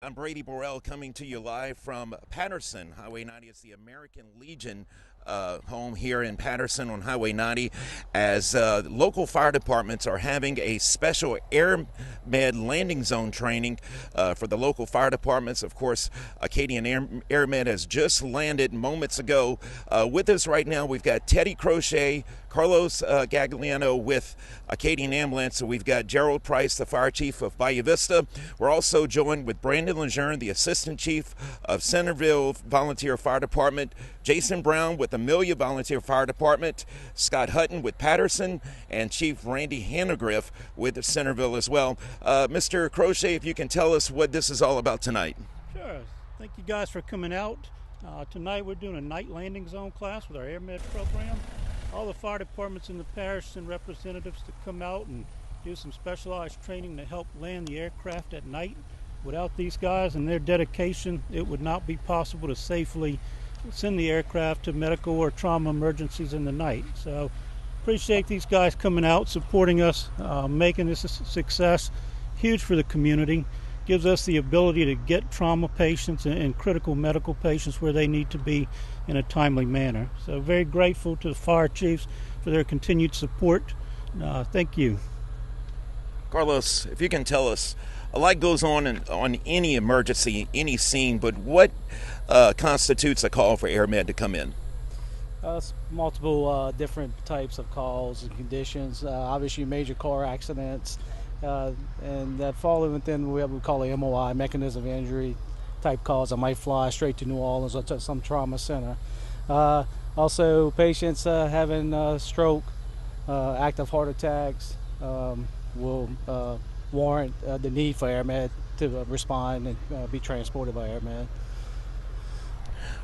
I'm Brady Borrell coming to you live from Patterson, Highway 90. It's the American Legion home here in Patterson on Highway 90 as local fire departments are having a special air med landing zone training for the local fire departments. Of course, Acadian Air Med has just landed moments ago. With us right now, we've got Teddy Crochet, Carlos Gagliano with Acadian Ambulance. So we've got Gerald Price, the fire chief of Bayou Vista. We're also joined with Brandon Lejeune, the assistant chief of Centerville Volunteer Fire Department, Jason Brown with Amelia Volunteer Fire Department, Scott Hutton with Patterson, and Chief Randy Hannegriff with Centerville as well. Mr. Crochet, if you can tell us what this is all about tonight. Sure. Thank you guys for coming out. Tonight we're doing a night landing zone class with our Air Med program. All the fire departments in the parish send representatives to come out and do some specialized training to help land the aircraft at night. Without these guys and their dedication, it would not be possible to safely send the aircraft to medical or trauma emergencies in the night. So appreciate these guys coming out, supporting us, making this a success. Huge for the community. Gives us the ability to get trauma patients and critical medical patients where they need to be in a timely manner. So very grateful to the fire chiefs for their continued support. Thank you. Carlos, if you can tell us, a lot goes on any emergency, any scene, but what constitutes a call for Air Med to come in? Multiple different types of calls and conditions. Obviously, major car accidents, and that fall within what we call a MOI, mechanism of injury type calls that might fly straight to New Orleans or to some trauma center. Also, patients having stroke, active heart attacks will warrant the need for Air Med to respond and be transported by Air Med.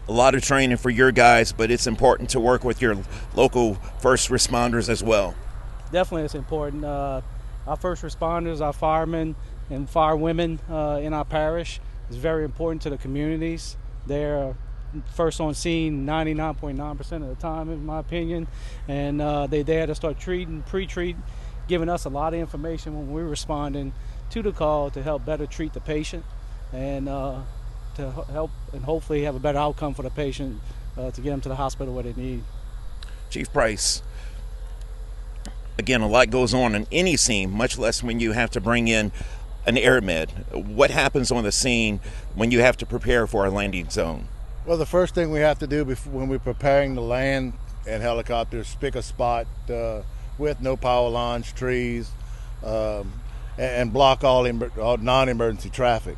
A lot of training for your guys, but it's important to work with your local first responders as well. Definitely, it's important. Our first responders, our firemen and firewomen in our parish is very important to the communities. They're first on scene 99.9% of the time, in my opinion, and they're there to start treating, pre-treat, giving us a lot of information when we're responding to the call to help better treat the patient and to help and hopefully have a better outcome for the patient to get them to the hospital where they need. Chief Price, again, a lot goes on in any scene, much less when you have to bring in an Air Med. What happens on the scene when you have to prepare for a landing zone? Well, the first thing we have to do when we're preparing to land in helicopters, pick a spot with no power lines, trees, and block all non-emergency traffic.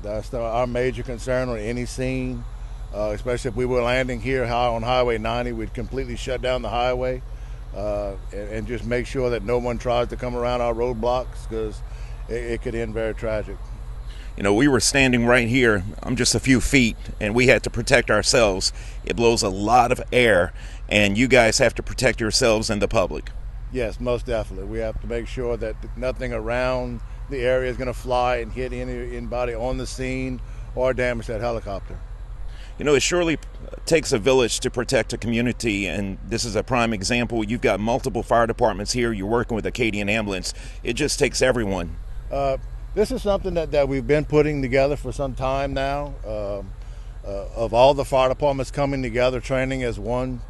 That's our major concern on any scene, especially if we were landing here on Highway 90. We'd completely shut down the highway and just make sure that no one tries to come around our roadblocks, because it could end very tragic. You know, we were standing right here. I'm just a few feet, and we had to protect ourselves. It blows a lot of air, and you guys have to protect yourselves and the public. Yes, most definitely. We have to make sure that nothing around the area is going to fly and hit anybody on the scene or damage that helicopter. You know, it surely takes a village to protect a community, and this is a prime example. You've got multiple fire departments here. You're working with Acadian Ambulance. It just takes everyone. This is something that we've been putting together for some time now, of all the fire departments coming together, training as one,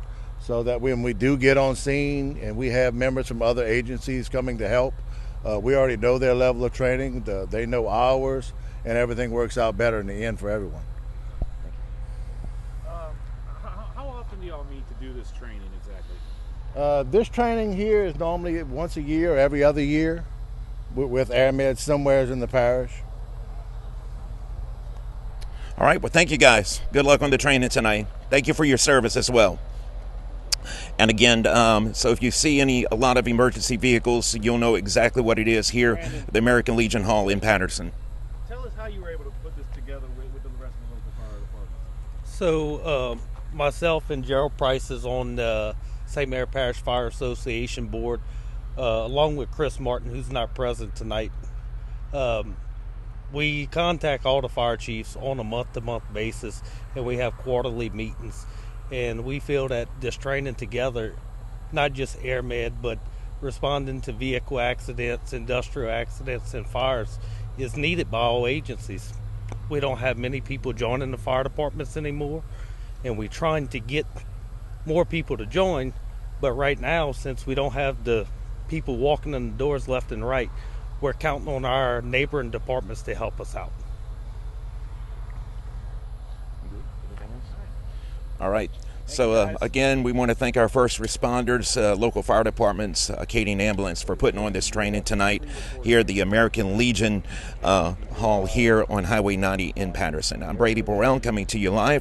so that when we do get on scene and we have members from other agencies coming to help, we already know their level of training, they know ours, and everything works out better in the end for everyone. How often do y'all need to do this training exactly? This training here is normally once a year, every other year, with Air Med somewhere in the parish. All right, well, thank you guys. Good luck on the training tonight. Thank you for your service as well. And again, so if you see a lot of emergency vehicles, you'll know exactly what it is here at the American Legion Hall in Patterson. Tell us how you were able to put this together with the rest of the local fire departments. So myself and Gerald Price is on the St. Mary Parish Fire Association board, along with Chris Martin, who's not present tonight. We contact all the fire chiefs on a month-to-month basis, and we have quarterly meetings. And we feel that this training together, not just Air Med, but responding to vehicle accidents, industrial accidents, and fires, is needed by all agencies. we don't have many people joining the fire departments anymore, and we're trying to get more people to join. But right now, since we don't have the people walking in the doors left and right, we're counting on our neighboring departments to help us out. All right. So again, we want to thank our first responders, local fire departments, Acadian Ambulance for putting on this training tonight here at the American Legion Hall here on Highway 90 in Patterson. I'm Brady Borrell coming to you live